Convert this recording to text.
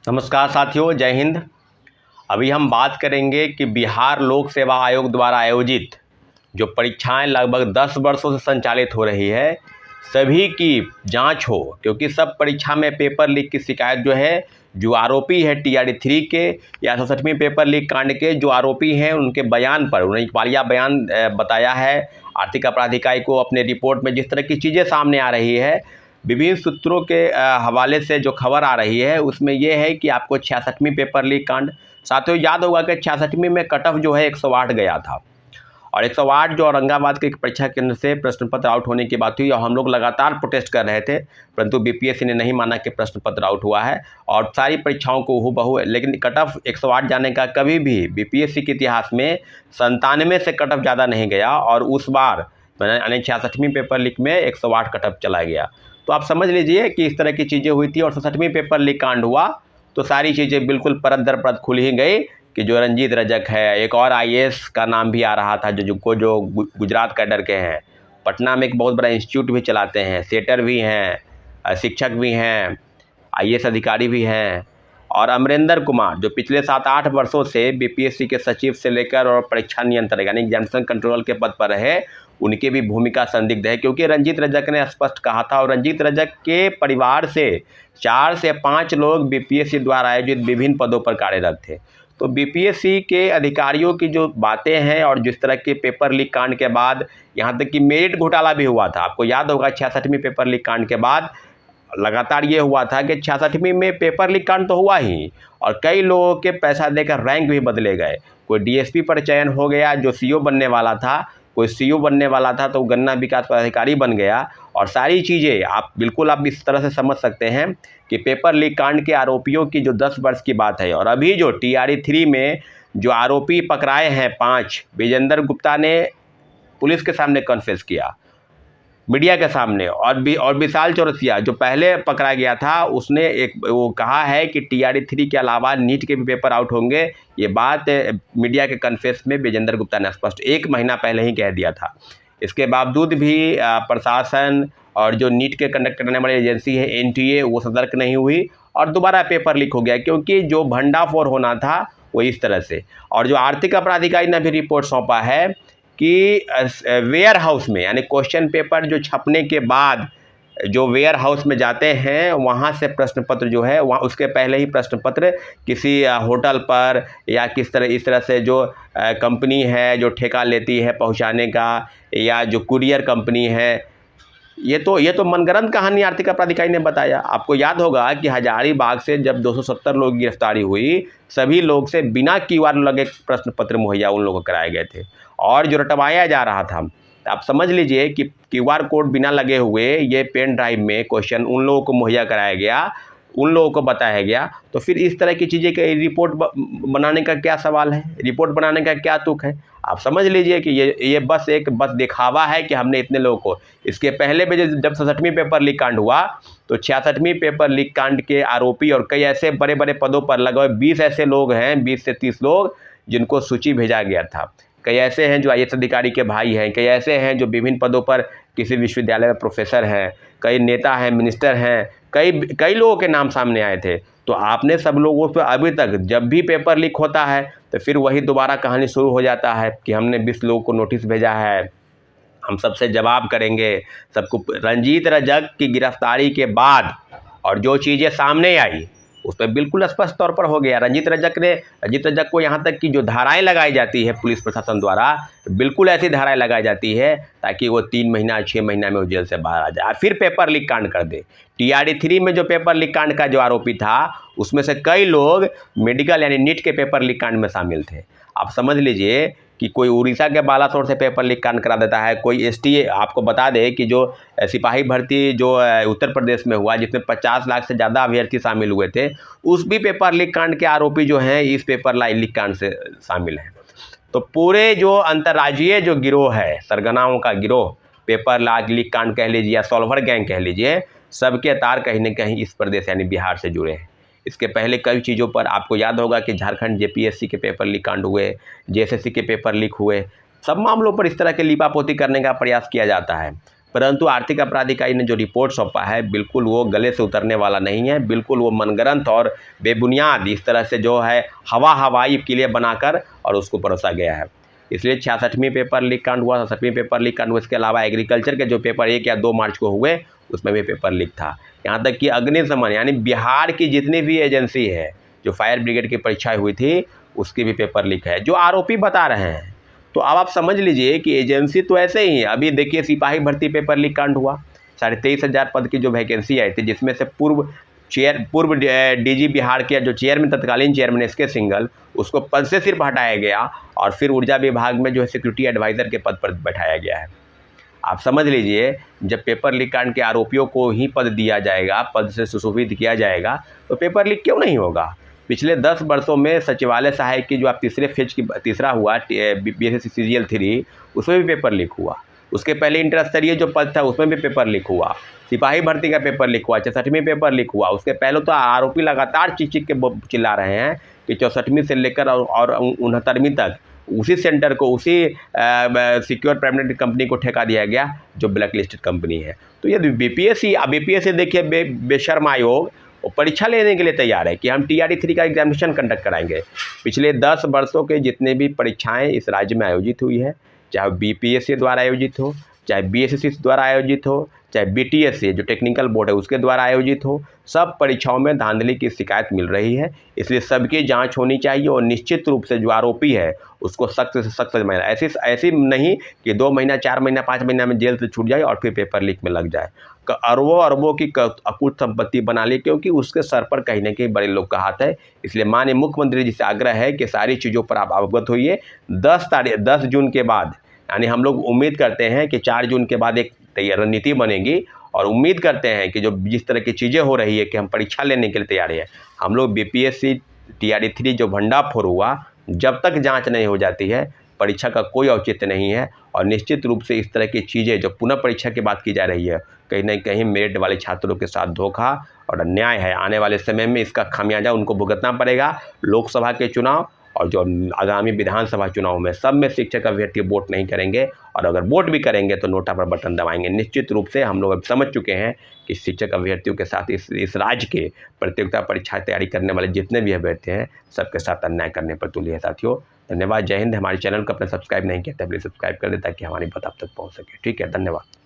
नमस्कार साथियों, जय हिंद। अभी हम बात करेंगे कि बिहार लोक सेवा आयोग द्वारा आयोजित जो परीक्षाएं लगभग 10 वर्षों से संचालित हो रही है, सभी की जांच हो, क्योंकि सब परीक्षा में पेपर लीक की शिकायत जो है, जो आरोपी है TRD 3 के या 67वीं पेपर लीक कांड के जो आरोपी हैं, उनके बयान पर उन्होंने इकबालिया बयान बताया है। आर्थिक अपराध इकाई को अपने रिपोर्ट में जिस तरह की चीज़ें सामने आ रही है, विभिन्न सूत्रों के हवाले से जो खबर आ रही है, उसमें यह है कि आपको 66वीं पेपर लीक कांड, साथियों याद होगा कि 66वीं में कट ऑफ जो है 108 गया था, और 108 जो औरंगाबाद के एक परीक्षा केंद्र से प्रश्न पत्र आउट होने की बात हुई, और हम लोग लगातार प्रोटेस्ट कर रहे थे, परंतु BPSC ने नहीं माना कि प्रश्न पत्र आउट हुआ है, और सारी परीक्षाओं को हूबहू, लेकिन कट ऑफ 108 जाने का कभी भी BPSC के इतिहास में 97 से कट ऑफ ज़्यादा नहीं गया, और उस बार यानी 66वीं पेपर लीक में 108 कट ऑफ चला गया। तो आप समझ लीजिए कि इस तरह की चीज़ें हुई थी, और 67वीं पेपर लीक कांड हुआ तो सारी चीज़ें बिल्कुल परत दर परत खुल ही गई कि जो रंजीत रजक है, एक और IAS का नाम भी आ रहा था जो गुजरात कैडर के हैं, पटना में एक बहुत बड़ा इंस्टीट्यूट भी चलाते हैं, सेटर भी हैं, शिक्षक भी हैं, IAS अधिकारी भी हैं, और अमरेंद्र कुमार जो पिछले 7-8 वर्षों से BPSC के सचिव से लेकर और परीक्षा नियंत्रक यानी एग्जामिनेशन कंट्रोलर के पद पर रहे, उनकी भी भूमिका संदिग्ध है, क्योंकि रंजीत रजक ने स्पष्ट कहा था, और रंजीत रजक के परिवार से 4 से 5 लोग BPSC द्वारा आयोजित विभिन्न पदों पर कार्यरत थे। तो BPSC के अधिकारियों की जो बातें हैं, और जिस तरह के पेपर लीक कांड के बाद यहाँ तक कि मेरिट घोटाला भी हुआ था, आपको याद होगा 66वीं पेपर लीक कांड के बाद लगातार ये हुआ था कि 66वीं में पेपर लीक कांड तो हुआ ही, और कई लोगों के पैसा देकर रैंक भी बदले गए। कोई DSP पर चयन हो गया जो CO बनने वाला था, कोई CO बनने वाला था तो गन्ना विकास पदाधिकारी बन गया, और सारी चीज़ें आप इस तरह से समझ सकते हैं कि पेपर लीक कांड के आरोपियों की जो 10 वर्ष की बात है, और अभी जो TRD 3 में जो आरोपी पकड़ाए हैं 5, विजेंद्र गुप्ता ने पुलिस के सामने कन्फेस किया, मीडिया के सामने, और विशाल चौरसिया जो पहले पकड़ा गया था, उसने वो कहा है कि TRD 3 के अलावा नीट के भी पेपर आउट होंगे। ये बात मीडिया के कन्फेस में विजेंद्र गुप्ता ने स्पष्ट 1 महीना पहले ही कह दिया था। इसके बावजूद भी प्रशासन और जो नीट के कंडक्ट करने वाली एजेंसी है NTA, वो सतर्क नहीं हुई, और दोबारा पेपर लीक हो गया, क्योंकि जो भंडाफोड़ होना था वो इस तरह से। और जो आर्थिक अपराध इकाई ने भी रिपोर्ट सौंपा है कि वेयर हाउस में, यानी क्वेश्चन पेपर जो छपने के बाद जो वेयर हाउस में जाते हैं, वहाँ से प्रश्न पत्र जो है, वहाँ उसके पहले ही प्रश्न पत्र किसी होटल पर या इस तरह से जो कंपनी है जो ठेका लेती है पहुँचाने का, या जो कुरियर कंपनी है, ये तो मनगढ़ंत कहानी आर्थिक अपराध इकाई ने बताया। आपको याद होगा कि हजारीबाग से जब 270 लोग की गिरफ्तारी हुई, सभी लोग से बिना QR लगे प्रश्न पत्र मुहैया उन लोगों को कराए गए थे, और जो रटवाया जा रहा था, आप समझ लीजिए कि QR कोड बिना लगे हुए ये पेन ड्राइव में क्वेश्चन उन लोगों को मुहैया कराया गया, उन लोगों को बताया गया। तो फिर इस तरह की चीज़ें के रिपोर्ट बनाने का क्या सवाल है, रिपोर्ट बनाने का क्या तुक है? आप समझ लीजिए कि ये बस दिखावा है कि हमने इतने लोगों को। इसके पहले भी जब 67वीं पेपर लीक कांड हुआ, तो 66वीं पेपर लीक कांड के आरोपी और कई ऐसे बड़े बड़े पदों पर लगभग 20 ऐसे लोग हैं, 20 से 30 लोग, जिनको सूची भेजा गया था। कई ऐसे हैं जो IAS अधिकारी के भाई हैं, कई ऐसे हैं जो विभिन्न पदों पर किसी विश्वविद्यालय में प्रोफेसर हैं, कई नेता हैं, मिनिस्टर हैं, कई लोगों के नाम सामने आए थे। तो आपने सब लोगों पर अभी तक जब भी पेपर लीक होता है तो फिर वही दोबारा कहानी शुरू हो जाता है कि हमने 20 लोगों को नोटिस भेजा है, हम सबसे जवाब करेंगे सबको। रंजीत रजक की गिरफ्तारी के बाद और जो चीज़ें सामने आई, उसमें बिल्कुल स्पष्ट तौर पर हो गया। रंजीत रजक को यहाँ तक कि जो धाराएं लगाई जाती है पुलिस प्रशासन द्वारा, बिल्कुल ऐसी धाराएं लगाई जाती है ताकि वो 3 महीना 6 महीना में वो जेल से बाहर आ जाए, फिर पेपर लीक कांड कर दे। TRD 3 में जो पेपर लीक कांड का जो आरोपी था, उसमें से कई लोग मेडिकल यानी नीट के पेपर लीक कांड में शामिल थे। आप समझ लीजिए कि कोई उड़ीसा के बालासोर से पेपर लीक कांड करा देता है, कोई STA। आपको बता दें कि जो सिपाही भर्ती जो उत्तर प्रदेश में हुआ, जिसमें 50 लाख से ज़्यादा अभ्यर्थी शामिल हुए थे, उस भी पेपर लीक कांड के आरोपी जो हैं इस पेपर लीक कांड से शामिल हैं। तो पूरे जो अंतर्राज्यीय जो गिरोह है, सरगनाओं का गिरोह, पेपर लीक कांड कह लीजिए या सॉल्वर गैंग कह लीजिए, सबके तार कहीं न कहीं इस प्रदेश यानी बिहार से जुड़े हैं। इसके पहले कई चीज़ों पर आपको याद होगा कि झारखंड JPSC के पेपर लीक कांड हुए, JSSC के पेपर लीक हुए, सब मामलों पर इस तरह के लीपापोती करने का प्रयास किया जाता है। परंतु आर्थिक अपराध इकाई ने जो रिपोर्ट सौंपा है बिल्कुल वो गले से उतरने वाला नहीं है, बिल्कुल वो मनगढ़ंत और बेबुनियाद इस तरह से जो है हवाई के लिए बनाकर और उसको परोसा गया है। इसलिए 66वीं पेपर लीक कांड हुआ, 67वीं पेपर लीक कांड हुआ। इसके अलावा एग्रीकल्चर के जो पेपर 1 या 2 मार्च को हुए उसमें भी पेपर लीक था। यहाँ तक कि अग्निशमन यानी बिहार की जितनी भी एजेंसी है जो फायर ब्रिगेड की परीक्षाएं हुई थी उसकी भी पेपर लीक है, जो आरोपी बता रहे हैं। तो अब आप समझ लीजिए कि एजेंसी तो ऐसे ही है। अभी देखिए सिपाही भर्ती पेपर लीक कांड हुआ, 23,500 पद की जो वैकेंसी आई थी, जिसमें से पूर्व डीजी बिहार के जो चेयरमैन, तत्कालीन चेयरमैन एसके सिंघल, उसको पद से सिर्फ हटाया गया और फिर ऊर्जा विभाग में जो है सिक्योरिटी एडवाइज़र के पद पर बैठाया गया है। आप समझ लीजिए जब पेपर लीक कांड के आरोपियों को ही पद दिया जाएगा, पद से सुशोभित किया जाएगा, तो पेपर लीक क्यों नहीं होगा। पिछले 10 वर्षों में सचिवालय सहायक की जो आप तीसरा हुआ BSc CGL 3 उसमें भी पेपर लीक हुआ। उसके पहले इंटर स्तरीय जो पद था उसमें भी पेपर लीक हुआ। सिपाही भर्ती का पेपर लीक हुआ, 64वीं पेपर लीक हुआ। उसके पहले तो आरोपी लगातार चीख के चिल्ला रहे हैं कि 64वीं से लेकर और 69वीं तक उसी सेंटर को, उसी सिक्योर परमानेंट कंपनी को ठेका दिया गया जो ब्लैक लिस्टेड कंपनी है। तो ये बीपीएससी देखिए बेशर्म आयोग वो परीक्षा लेने के लिए तैयार है कि हम TRE 3 का एग्जामिनेशन कंडक्ट कराएंगे। पिछले 10 वर्षों के जितने भी परीक्षाएं इस राज्य में आयोजित हुई है, चाहे BPSC द्वारा आयोजित हो, चाहे BSSC द्वारा आयोजित हो, चाहे BTSC जो टेक्निकल बोर्ड है उसके द्वारा आयोजित हो, सब परीक्षाओं में धांधली की शिकायत मिल रही है। इसलिए सबकी जांच होनी चाहिए और निश्चित रूप से जो आरोपी है उसको सख्त से सख्त सजा। ऐसी नहीं कि 2 महीना, 4 महीना, 5 महीना में जेल से छूट जाए और फिर पेपर लीक में लग जाए। अरबों की अकूत संपत्ति बना ली, क्योंकि उसके सर पर कहीं ना कहीं बड़े लोग का हाथ है। इसलिए माननीय मुख्यमंत्री जी से आग्रह है कि सारी चीज़ों पर आप अवगत होइए। 10 जून के बाद, यानी हम लोग उम्मीद करते हैं कि 4 जून के बाद एक रणनीति बनेगी और उम्मीद करते हैं कि जो जिस तरह की चीज़ें हो रही है कि हम परीक्षा लेने के लिए तैयार हैं। हम लोग BPSC TRE 3 जो भंडाफोड़ हुआ, जब तक जांच नहीं हो जाती है परीक्षा का कोई औचित्य नहीं है। और निश्चित रूप से इस तरह की चीज़ें जो पुनः परीक्षा की बात की जा रही है, कहीं ना कहीं मेरिट वाले छात्रों के साथ धोखा और अन्याय है। आने वाले समय में इसका खामियाजा उनको भुगतना पड़ेगा। लोकसभा के चुनाव और जो आगामी विधानसभा चुनाव में सब में शिक्षक अभ्यर्थी वोट नहीं करेंगे, और अगर वोट भी करेंगे तो नोटा पर बटन दबाएंगे। निश्चित रूप से हम लोग अब समझ चुके हैं कि शिक्षक अभ्यर्थियों के साथ इस राज्य के प्रतियोगिता परीक्षा तैयारी करने वाले जितने भी अभ्यर्थी हैं सबके साथ अन्याय करने पर तुल्य है। साथियों धन्यवाद, जय हिंद। हमारे चैनल को अपने सब्सक्राइब नहीं किया तो प्लीज़ सब्सक्राइब कर दे ताकि हमारी बात आप तक पहुँच सके। ठीक है, धन्यवाद।